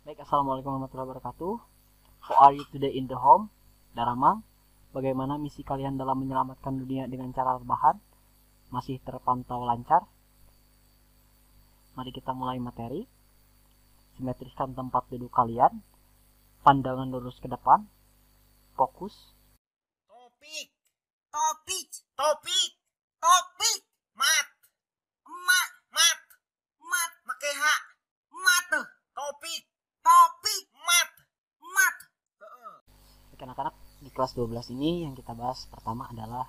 Baik, assalamualaikum warahmatullahi wabarakatuh. How are you today in the home? Daramang, bagaimana misi kalian dalam menyelamatkan dunia dengan cara rebahan? Masih terpantau lancar? Mari kita mulai materi. Simetriskan tempat duduk kalian. Pandangan lurus ke depan. Fokus. Topik, topik, topik, topik, mat, mat, mat, mat, pakai H, mat, topik, topik, mat, mat. Anak-anak, di kelas 12 ini yang kita bahas pertama adalah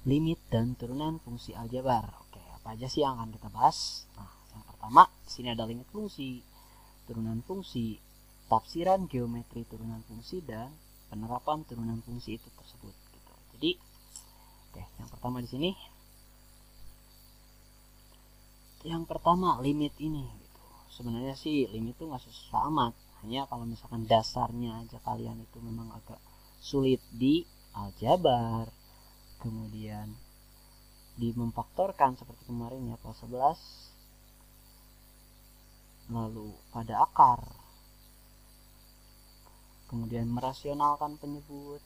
limit dan turunan fungsi aljabar. Oke, apa aja sih yang akan kita bahas? Nah, yang pertama, di sini ada limit fungsi, turunan fungsi, tafsiran geometri turunan fungsi, dan penerapan turunan fungsi itu tersebut. Gitu. Jadi, oke, yang pertama di sini, yang pertama limit ini. Gitu. Sebenarnya sih limit itu nggak susah amat. Hanya kalau misalkan dasarnya aja kalian itu memang agak sulit di aljabar, kemudian di memfaktorkan seperti kemarin ya kelas 11, lalu pada akar, kemudian merasionalkan penyebut,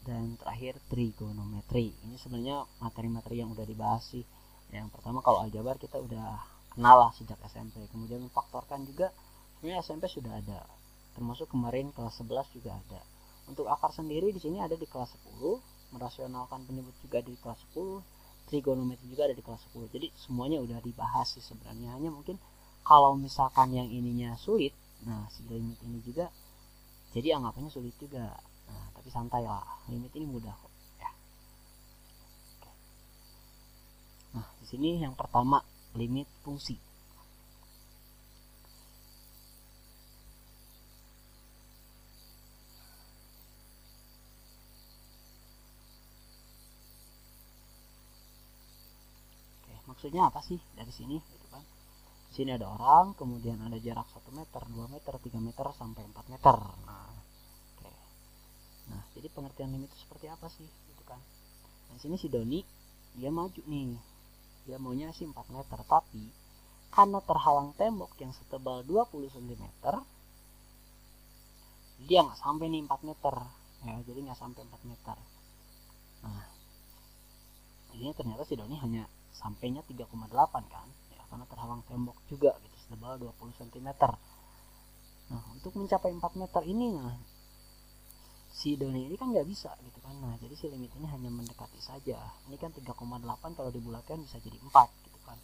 dan terakhir trigonometri. Ini sebenarnya materi-materi yang udah dibahas sih. Yang pertama kalau aljabar kita udah kenal lah sejak SMP. Kemudian memfaktorkan juga sebenarnya SMP sudah ada. Termasuk kemarin kelas 11 juga ada. Untuk akar sendiri di sini ada di kelas 10, merasionalkan penyebut juga di kelas 10, trigonometri juga ada di kelas 10. Jadi semuanya udah dibahas sih sebenarnya. Hanya mungkin kalau misalkan yang ininya sulit, nah si limit ini juga jadi anggapannya sulit juga. Nah, tapi santai lah, limit ini mudah kok ya. Oke. Nah, di sini yang pertama limit fungsi. Oke, maksudnya apa sih dari sini gitu kan? Di sini ada orang, kemudian ada jarak 1 meter, 2 meter, 3 meter sampai 4 meter. Nah, oke. Nah, jadi pengertian limit itu seperti apa sih gitu kan? Nah, di sini si Doni dia maju nih. Dia maunya sih 4 meter, tapi karena terhalang tembok yang setebal 20 cm, dia nggak sampai nih 4 meter. Ya, jadi nggak sampai 4 meter. Nah, ini ternyata si Doni hanya sampainya 3,8 kan? Karena terhalang tembok juga gitu setebal 20 cm. Nah, untuk mencapai 4 meter ini, nah, si Doni ini kan nggak bisa gitu kan. Nah, jadi si limit ini hanya mendekati saja. Ini kan 3,8 kalau dibulatkan bisa jadi 4 gitu kan.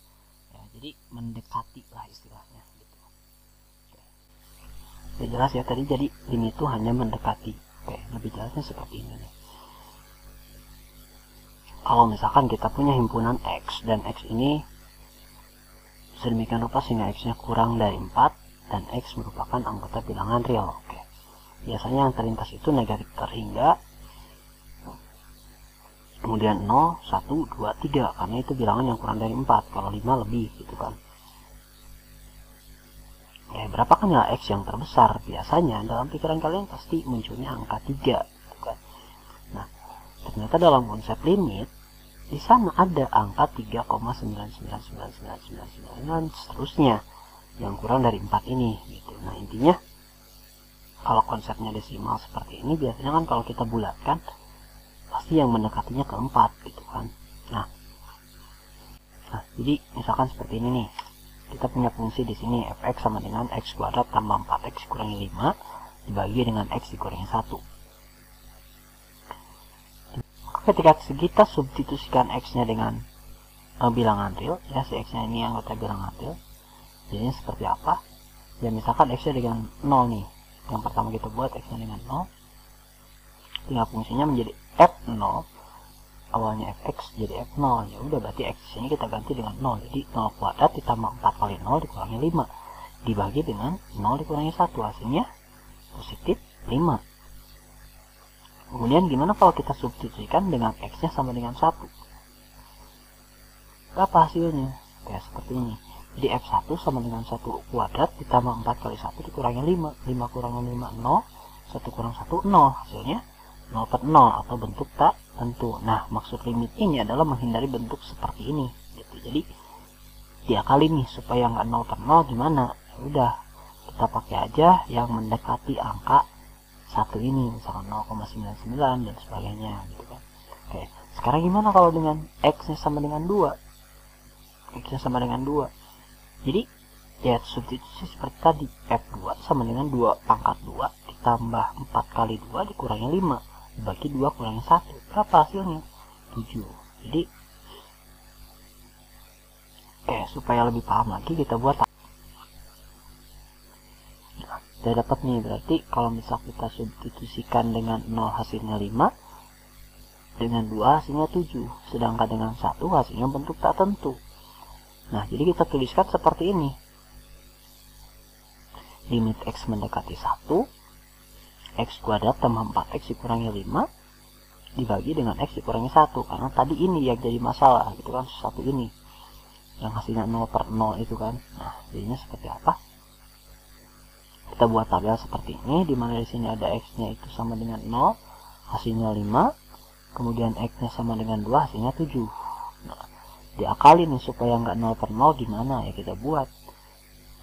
Ya, jadi mendekati lah istilahnya gitu. Oke. Ya, jelas ya tadi, jadi limit itu hanya mendekati. Oke, lebih jelasnya seperti ini nih. Kalau misalkan kita punya himpunan X dan X ini sedemikian rupa sehingga X-nya kurang dari 4 dan X merupakan anggota bilangan real. Oke. Biasanya yang terlintas itu negatif terhingga, kemudian 0, 1, 2, 3 karena itu bilangan yang kurang dari 4. Kalau 5 lebih gitu kan. Oke, berapa kan nilai X yang terbesar? Biasanya dalam pikiran kalian pasti munculnya angka 3 gitu kan. Nah, ternyata dalam konsep limit di sana ada angka 3,99999 dan seterusnya yang kurang dari 4 ini gitu. Nah, intinya kalau konsepnya desimal seperti ini biasanya kan kalau kita bulatkan pasti yang mendekatinya ke 4 gitu kan. Nah, jadi misalkan seperti ini nih. Kita punya fungsi di sini fx sama dengan x kuadrat tambah 4x kurangi 5 dibagi dengan x dikurangi 1. Ketika kita substitusikan x-nya dengan bilangan real, ya si x-nya ini anggota bilangan real, jadinya seperti apa? Ya misalkan x-nya dengan 0 nih. Yang pertama kita buat x-nya dengan 0. Tinggal fungsinya menjadi f0. Awalnya fx jadi f0. Ya udah berarti x ini kita ganti dengan 0. Jadi 0 kuadrat ditambah 4 kali 0 dikurangi 5 dibagi dengan 0 dikurangi 1. Hasilnya positif 5. Kemudian gimana kalau kita substitusikan dengan x-nya sama dengan 1? Berapa hasilnya? Kayak seperti ini. Jadi f1 sama dengan 1 kuadrat ditambah 4 kali 1 dikurangi 5. 5 kurangi 5, 0. 1 kurang 1, 0. Hasilnya 0 per 0 atau bentuk tak tentu. Nah, maksud limit ini adalah menghindari bentuk seperti ini. Gitu. Jadi, diakali nih supaya nggak 0 per 0 gimana? Udah, kita pakai aja yang mendekati angka 1 ini, misalkan 0,99 dan sebagainya gitu kan. Oke, sekarang gimana kalau dengan X nya sama dengan 2? X nya sama dengan 2. Jadi ya substitusi seperti tadi, F2 sama dengan 2 pangkat 2 ditambah 4 kali 2 dikurangi 5 dibagi 2 kurangi 1. Berapa hasilnya? 7. Jadi supaya lebih paham lagi kita buat. Kita dapat nih, berarti kalau misal kita substitusikan dengan 0 hasilnya 5, dengan 2 hasilnya 7, sedangkan dengan 1 hasilnya bentuk tak tentu. Nah, jadi kita tuliskan seperti ini. Limit X mendekati 1, X kuadrat tambah 4X dikurangi 5, dibagi dengan X dikurangi 1, karena tadi ini yang jadi masalah, gitu kan, satu ini. Yang hasilnya 0/0 itu kan. Nah, jadinya seperti apa? Kita buat tabel seperti ini, dimana di sini ada X-nya itu sama dengan 0, hasilnya 5, kemudian X-nya sama dengan 2, hasilnya 7. Nah, diakali nih supaya nggak 0/0, gimana ya kita buat.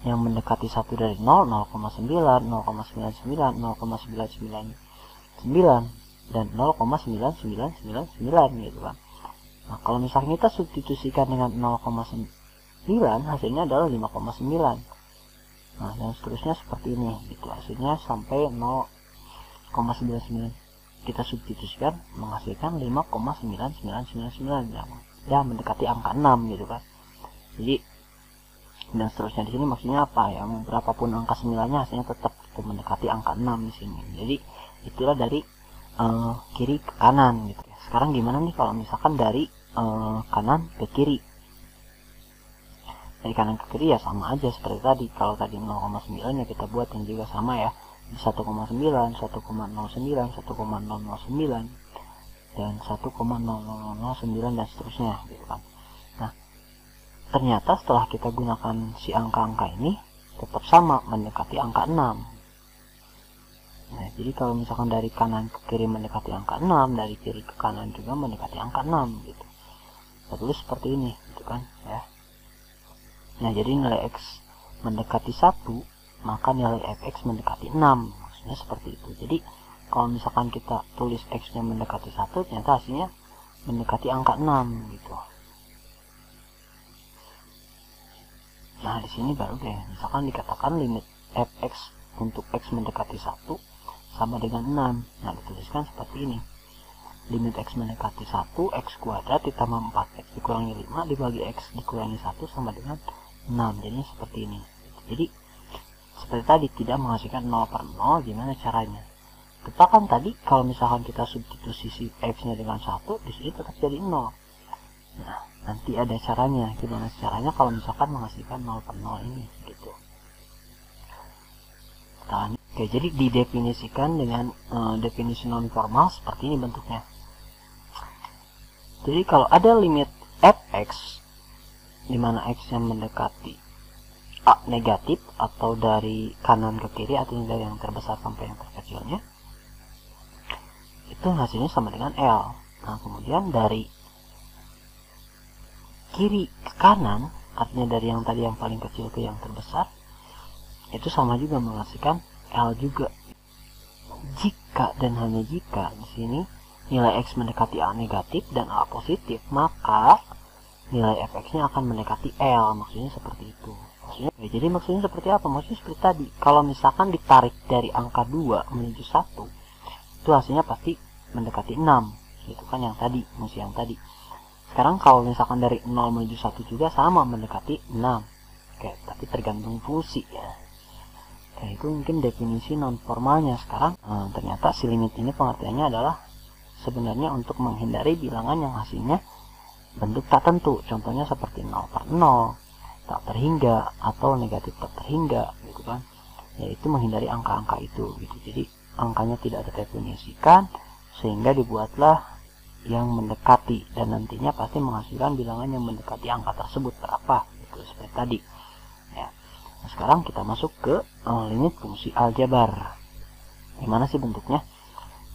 Yang mendekati 1 dari 0, 0,9, 0,99, 0,999, dan 0,9999 gitu kan. Nah, kalau misalnya kita substitusikan dengan 0,9, hasilnya adalah 5,9. Nah, dan seterusnya seperti ini gitu, hasilnya sampai 0,99 kita substitusikan menghasilkan 5,9999 ya mendekati angka 6 gitu kan. Jadi dan seterusnya di sini maksudnya apa ya, berapapun angka 9-nya hasilnya tetap itu mendekati angka 6 di sini. Jadi itulah dari kiri ke kanan gitu ya. Sekarang gimana nih kalau misalkan dari kanan ke kiri? Dari kanan ke kiri ya sama aja seperti tadi. Kalau tadi 0,9 ya kita buat yang juga sama ya, 1,9, 1,09, 1,009, dan 1,0009 dan seterusnya gitu kan. Nah, ternyata setelah kita gunakan si angka-angka ini tetap sama mendekati angka 6. Nah, jadi kalau misalkan dari kanan ke kiri mendekati angka 6, dari kiri ke kanan juga mendekati angka 6 gitu. Kita tulis seperti ini gitu kan ya. Nah, jadi nilai X mendekati 1, maka nilai Fx mendekati 6. Maksudnya seperti itu. Jadi, kalau misalkan kita tulis X-nya mendekati 1, ternyata hasilnya mendekati angka 6 gitu. Nah, di sini baru deh, misalkan dikatakan limit Fx untuk X mendekati 1 sama dengan 6. Nah, dituliskan seperti ini. Limit X mendekati 1, X kuadrat ditambah 4X dikurangi 5 dibagi X dikurangi 1 sama dengan 6. Jadi seperti ini. Jadi seperti tadi tidak menghasilkan 0/0. Gimana caranya? Kita kan tadi kalau misalkan kita substitusi si X-nya dengan 1, di sini tetap jadi 0. Nah, nanti ada caranya. Gimana caranya kalau misalkan menghasilkan 0/0 ini gitu. Oke, jadi didefinisikan dengan definisi non formal seperti ini bentuknya. Jadi kalau ada limit Fx di mana X-nya mendekati A negatif atau dari kanan ke kiri, artinya dari yang terbesar sampai yang terkecilnya, itu hasilnya sama dengan L. Nah, kemudian dari kiri ke kanan, artinya dari yang tadi yang paling kecil ke yang terbesar, itu sama juga menghasilkan L juga. Jika dan hanya jika di sini nilai X mendekati A negatif dan A positif, maka nilai Fx-nya akan mendekati L. Maksudnya seperti itu. Jadi maksudnya seperti apa? Maksudnya seperti tadi. Kalau misalkan ditarik dari angka 2 menuju 1, itu hasilnya pasti mendekati 6. Itu kan yang tadi, fungsi yang tadi. Sekarang kalau misalkan dari 0 menuju 1 juga sama mendekati 6. Oke, tapi tergantung fungsi ya. Oke, itu mungkin definisi non formalnya. Sekarang ternyata si limit ini pengertiannya adalah sebenarnya untuk menghindari bilangan yang hasilnya bentuk tak tentu. Contohnya seperti 0/0, tak terhingga, atau negatif tak terhingga gitu kan. Yaitu menghindari angka-angka itu gitu. Jadi angkanya tidak terdefinisikan sehingga dibuatlah yang mendekati, dan nantinya pasti menghasilkan bilangan yang mendekati angka tersebut berapa gitu, seperti tadi ya. Nah, sekarang kita masuk ke limit fungsi aljabar. Gimana sih bentuknya?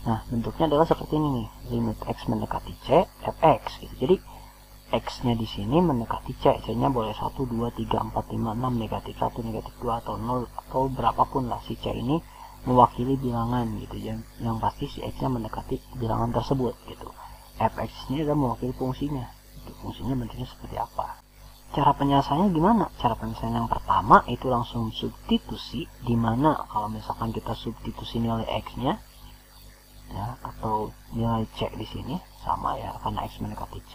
Nah, bentuknya adalah seperti ini nih. Limit X mendekati C, Fx gitu. Jadi X-nya di sini mendekati C. C-nya boleh 1, 2, 3, 4, 5, 6, negatif 1, negatif 2, atau 0, atau berapapun lah. Si C ini mewakili bilangan gitu. Yang pasti si X-nya mendekati bilangan tersebut gitu. Fx ini adalah mewakili fungsinya. Itu fungsinya bentuknya seperti apa. Cara penyelesaiannya gimana? Cara penyelesaian yang pertama itu langsung substitusi, dimana kalau misalkan kita substitusi nilai X-nya ya, atau nilai C di sini sama ya, karena X mendekati C.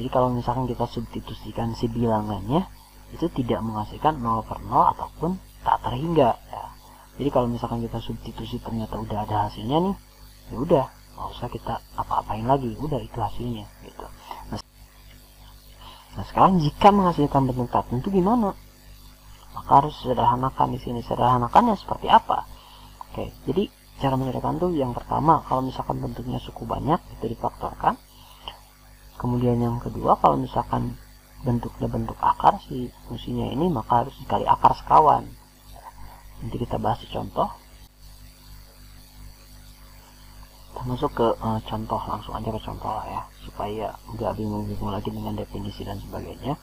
Jadi kalau misalkan kita substitusikan si bilangannya, itu tidak menghasilkan 0 per 0 ataupun tak terhingga ya. Jadi kalau misalkan kita substitusi ternyata udah ada hasilnya nih, ya udah nggak usah kita apa-apain lagi, udah itu hasilnya gitu. Nah sekarang jika menghasilkan bentuk tertentu gimana? Maka harus sederhanakan di sini. Sederhanakannya seperti apa? Oke, jadi cara menyederhanakan tuh yang pertama, kalau misalkan bentuknya cukup banyak itu difaktorkan. Kemudian yang kedua, kalau misalkan bentuknya bentuk akar si fungsinya ini, maka harus dikali akar sekawan. Nanti kita bahas di contoh. Kita masuk ke contoh, langsung aja ke contoh lah ya, supaya nggak bingung-bingung lagi dengan definisi dan sebagainya.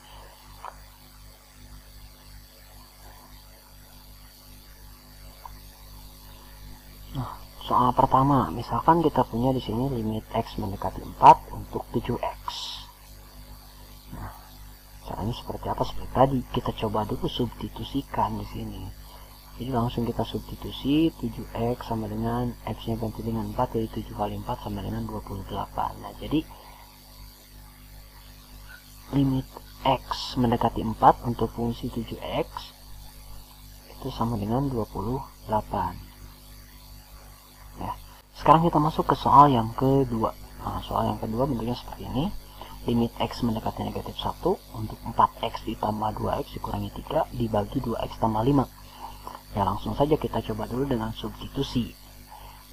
Nah, soal pertama, misalkan kita punya di sini limit X mendekati 4 untuk 7X. Nah, caranya seperti apa? Seperti tadi, kita coba dulu substitusikan di sini. Jadi langsung kita substitusi 7X sama dengan X-nya ganti dengan 4, jadi 7 kali 4 sama dengan 28. Nah, jadi limit X mendekati 4 untuk fungsi 7X itu sama dengan 28. Ya, sekarang kita masuk ke soal yang kedua. Nah, soal yang kedua bentuknya seperti ini. Limit X mendekati negatif 1 untuk 4X ditambah 2X dikurangi 3 dibagi 2X tambah 5. Ya, langsung saja kita coba dulu dengan substitusi.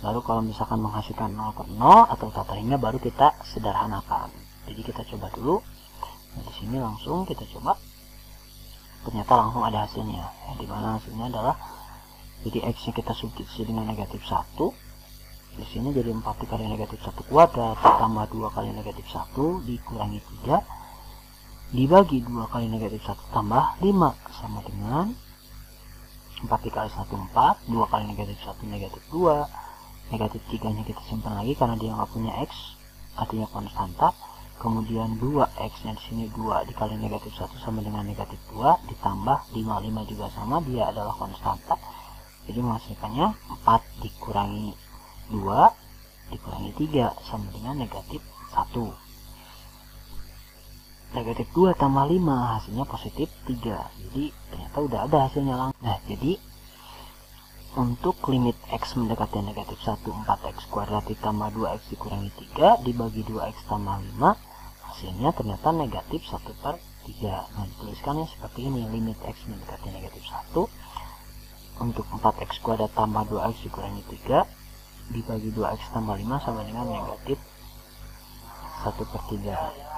Lalu kalau misalkan menghasilkan 0 per 0 atau tak terhingga, baru kita sederhanakan. Jadi kita coba dulu. Nah, di sini langsung kita coba. Ternyata langsung ada hasilnya. Ya, di mana hasilnya adalah, jadi X-nya kita substitusi dengan negatif 1. Di sini jadi 4 dikali negatif 1 kuadrat tambah 2 kali negatif 1 dikurangi 3 dibagi 2 kali negatif 1 tambah 5 sama dengan 4 dikali 1 4, 2 kali negatif 1 negatif 2, negatif 3 nya kita simpan lagi karena dia nggak punya X, artinya konstanta. Kemudian 2X nya di sini 2 dikali negatif 1 sama dengan negatif 2 ditambah 5 juga sama, dia adalah konstanta. Jadi menghasilkannya 4 dikurangi 2 dikurangi 3 sama dengan negatif 1. Negatif 2 tambah 5 hasilnya positif 3. Jadi ternyata udah ada hasilnya langsung. Nah, jadi untuk limit X mendekati negatif 1, 4X kuadrat ditambah 2X dikurangi 3 dibagi 2X tambah 5, hasilnya ternyata negatif 1 per 3. Nah, dituliskannya seperti ini. Limit X mendekati negatif 1 untuk 4X kuadrat tambah 2X dikurangi 3 dibagi 2X tambah 5 sama dengan negatif 1 per 3.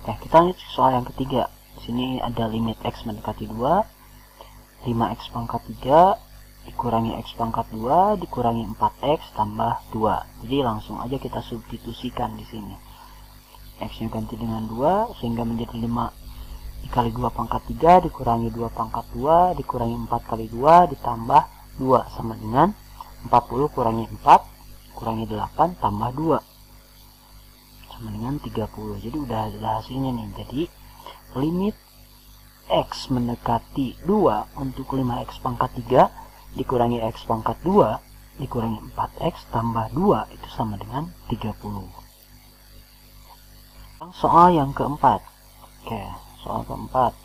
Oke, kita lanjut soal yang ketiga. Di sini ada limit X mendekati 2, 5X pangkat 3 dikurangi X pangkat 2 dikurangi 4X tambah 2. Jadi langsung aja kita substitusikan di sini. X-nya ganti dengan 2 sehingga menjadi 5 dikali 2 pangkat 3 dikurangi 2 pangkat 2 dikurangi 4 kali 2 ditambah 2 sama dengan 40 kurangi 4 kurangi 8 tambah 2 sama dengan 30. Jadi udah ada hasilnya nih. Jadi limit X mendekati 2 untuk 5X pangkat 3 dikurangi X pangkat 2 dikurangi 4X tambah 2 itu sama dengan 30. Soal yang keempat. Oke, soal keempat.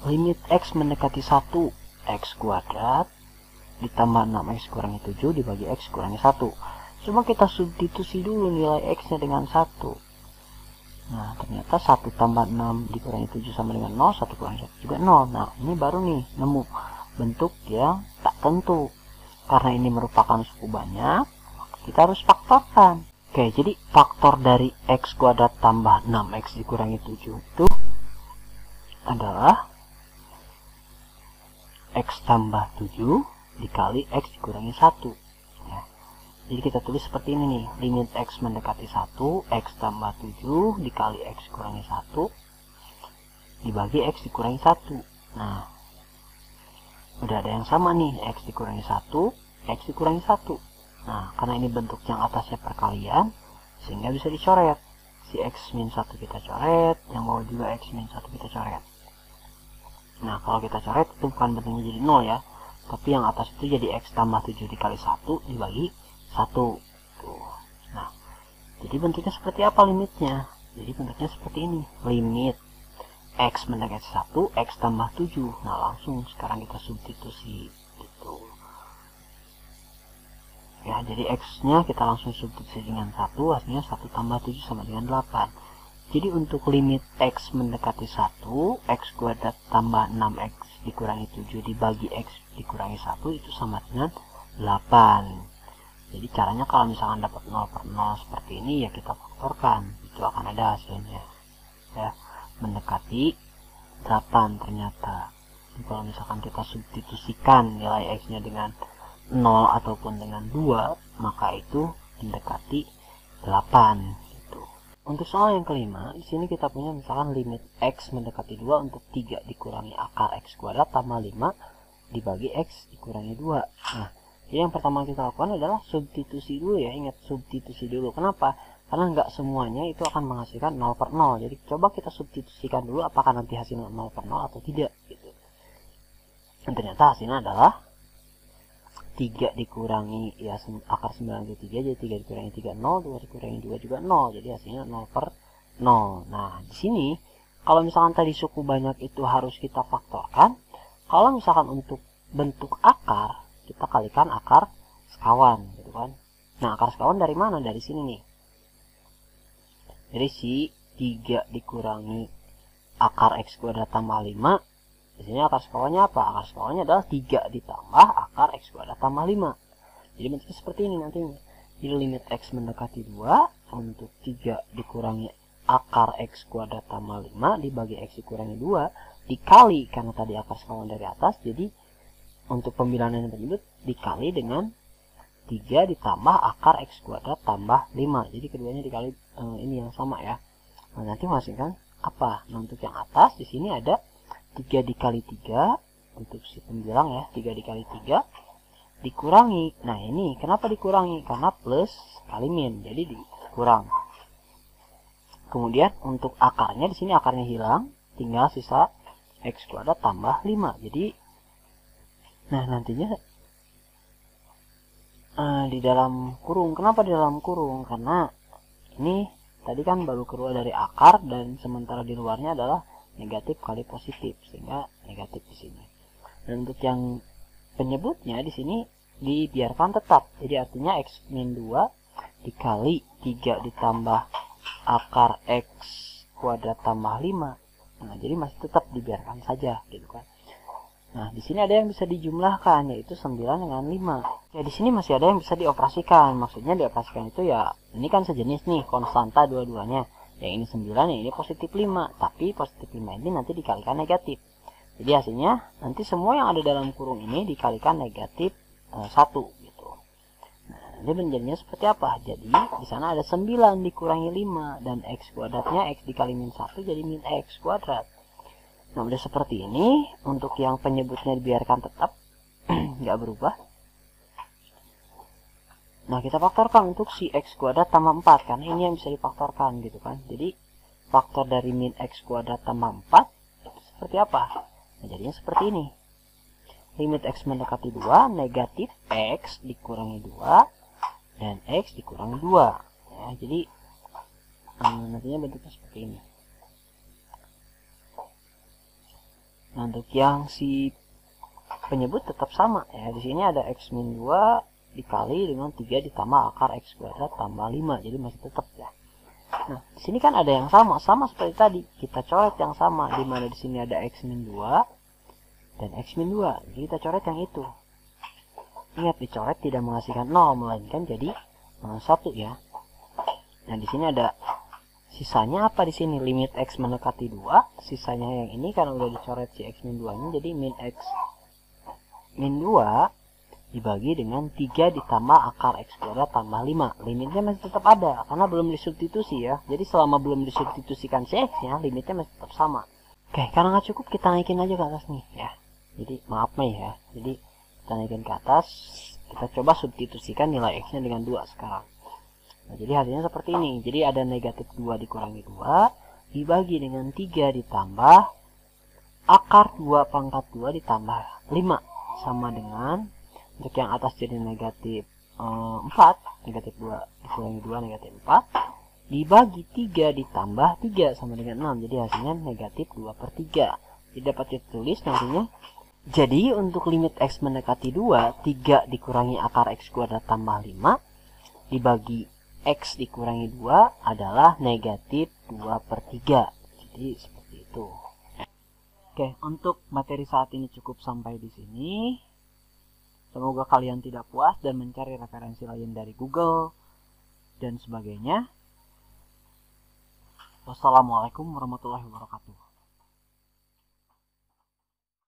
Limit X mendekati 1 X kuadrat ditambah 6X kurangi 7 dibagi X kurangi 1. Coba kita substitusi dulu nilai X-nya dengan 1. Nah, ternyata 1 tambah 6 dikurangi 7 sama dengan 0, 1 kurangi 1 juga 0. Nah, ini baru nih nemu bentuk yang tak tentu. Karena ini merupakan suku banyak, kita harus faktorkan. Oke, jadi faktor dari X kuadrat tambah 6X dikurangi 7 itu adalah X tambah 7 dikali X dikurangi 1 ya. Jadi kita tulis seperti ini nih, limit X mendekati 1, X tambah 7 dikali X kurangi 1 dibagi X dikurangi 1. Nah, udah ada yang sama nih, X dikurangi 1, X dikurangi 1. Nah, karena ini bentuk yang atasnya perkalian, sehingga bisa dicoret. Si X min 1 kita coret, yang bawah juga X min 1 kita coret. Nah, kalau kita coret itu bukan bentuknya jadi 0 ya, tapi yang atas itu jadi X tambah 7 dikali 1 dibagi 1. Tuh. Nah, jadi bentuknya seperti apa limitnya? Jadi bentuknya seperti ini, limit X mendekati 1, X tambah 7. Nah, langsung sekarang kita substitusi gitu. Ya, jadi X-nya kita langsung substitusi dengan 1, hasilnya 1 tambah 7 sama dengan 8. Jadi untuk limit X mendekati 1, X kuadrat tambah 6X dikurangi 7 dibagi X dikurangi 1 itu sama dengan 8. Jadi caranya kalau misalkan dapat 0 per 0 seperti ini, ya kita faktorkan, itu akan ada hasilnya ya, mendekati 8 ternyata. Jadi kalau misalkan kita substitusikan nilai X nya dengan 0 ataupun dengan 2, maka itu mendekati 8 gitu. Untuk soal yang kelima, di sini kita punya misalkan limit X mendekati 2 untuk 3 dikurangi akar X kuadrat tambah 5 dibagi X dikurangi 2. Nah, jadi yang pertama kita lakukan adalah substitusi dulu ya, ingat substitusi dulu. Kenapa? Karena nggak semuanya itu akan menghasilkan 0 per 0. Jadi coba kita substitusikan dulu apakah nanti hasilnya 0 per 0 atau tidak gitu. Dan ternyata hasilnya adalah 3 dikurangi ya akar 93, jadi 3 dikurangi 3 0, 2 dikurangi 2 juga 0. Jadi hasilnya 0 per 0. Nah, di sini kalau misalkan tadi suku banyak itu harus kita faktorkan. Kalau misalkan untuk bentuk akar, kita kalikan akar sekawan gitu kan. Nah, akar sekawan dari mana? Dari sini nih. Jadi si 3 dikurangi akar X kuadrat tambah 5. Di sini akar sekawannya apa? Akar sekawannya adalah 3 ditambah akar X kuadrat tambah 5. Jadi bentuknya seperti ini nantinya. Jadi limit X mendekati 2 untuk 3 dikurangi akar X kuadrat tambah 5 dibagi X dikurangi 2 dikali, karena tadi akar sekawan dari atas, jadi untuk pembilangan yang tersebut dikali dengan 3 ditambah akar X kuadrat tambah 5. Jadi keduanya dikali ini yang sama ya. Nah, nanti menghasilkan apa? Nah, untuk yang atas di sini ada 3 dikali 3 untuk si pembilang ya, 3 dikali 3 dikurangi. Nah, ini kenapa dikurangi? Karena plus kali min, jadi dikurang. Kemudian untuk akarnya di sini akarnya hilang, tinggal sisa X kuadrat tambah 5. Jadi nah, nantinya di dalam kurung. Kenapa di dalam kurung? Karena ini tadi kan baru keluar dari akar, dan sementara di luarnya adalah negatif kali positif, sehingga negatif di sini. Dan untuk yang penyebutnya di sini dibiarkan tetap. Jadi artinya X min 2 dikali 3 ditambah akar X kuadrat tambah 5. Nah, jadi masih tetap dibiarkan saja gitu kan. Nah, di sini ada yang bisa dijumlahkan, yaitu 9 dengan 5. Ya, di sini masih ada yang bisa dioperasikan. Maksudnya dioperasikan itu ya, ini kan sejenis nih, konstanta dua-duanya. Yang ini 9, yang ini positif 5. Tapi positif 5 ini nanti dikalikan negatif. Jadi hasilnya nanti semua yang ada dalam kurung ini dikalikan negatif 1 gitu. Nah, nanti menjadinya seperti apa? Jadi di sana ada 9 dikurangi 5, dan X kuadratnya X dikali min 1 jadi min X kuadrat. Nah, udah seperti ini. Untuk yang penyebutnya dibiarkan tetap nggak berubah. Nah, kita faktorkan untuk si X kuadrat tambah 4, karena ini yang bisa difaktorkan gitu kan. Jadi faktor dari min X kuadrat tambah 4 itu seperti apa? Nah, jadinya seperti ini. Limit X mendekati 2, negatif X dikurangi 2 dan X dikurangi 2 ya, jadi nantinya bentuknya seperti ini. Nah, untuk yang si penyebut tetap sama ya. Di sini ada X min 2 dikali dengan 3 ditambah akar X kuadrat tambah 5. Jadi masih tetap ya. Nah, di sini kan ada yang sama seperti tadi. Kita coret yang sama, di mana di sini ada X min 2 dan X min 2. Jadi kita coret yang itu. Ingat, dicoret tidak menghasilkan 0, melainkan jadi 1 ya. Nah, di sini ada sisanya apa di sini? Limit X mendekati 2, sisanya yang ini karena udah dicoret si X min 2 nya, jadi min X min 2 dibagi dengan 3 ditambah akar X kuadrat tambah 5. Limitnya masih tetap ada karena belum disubstitusi ya. Jadi selama belum disubstitusikan si X nya, limitnya masih tetap sama. Oke, karena nggak cukup kita naikin aja ke atas nih ya. Jadi maaf nih ya. Jadi kita naikin ke atas, kita coba substitusikan nilai X nya dengan 2 sekarang. Nah, jadi hasilnya seperti ini. Jadi ada negatif 2 dikurangi 2 dibagi dengan 3 ditambah akar 2 pangkat 2 ditambah 5 sama dengan, untuk yang atas jadi negatif 4, negatif 2 dikurangi 2 negatif 4 dibagi 3 ditambah 3 sama dengan 6. Jadi hasilnya negatif 2/3. Jadi dapat ditulis nantinya. Jadi untuk limit X mendekati 2, 3 dikurangi akar X kuadrat tambah 5 dibagi X dikurangi 2 adalah negatif 2/3. Jadi seperti itu. Oke, untuk materi saat ini cukup sampai di sini. Semoga kalian tidak puas dan mencari referensi lain dari Google dan sebagainya. Wassalamualaikum warahmatullahi wabarakatuh.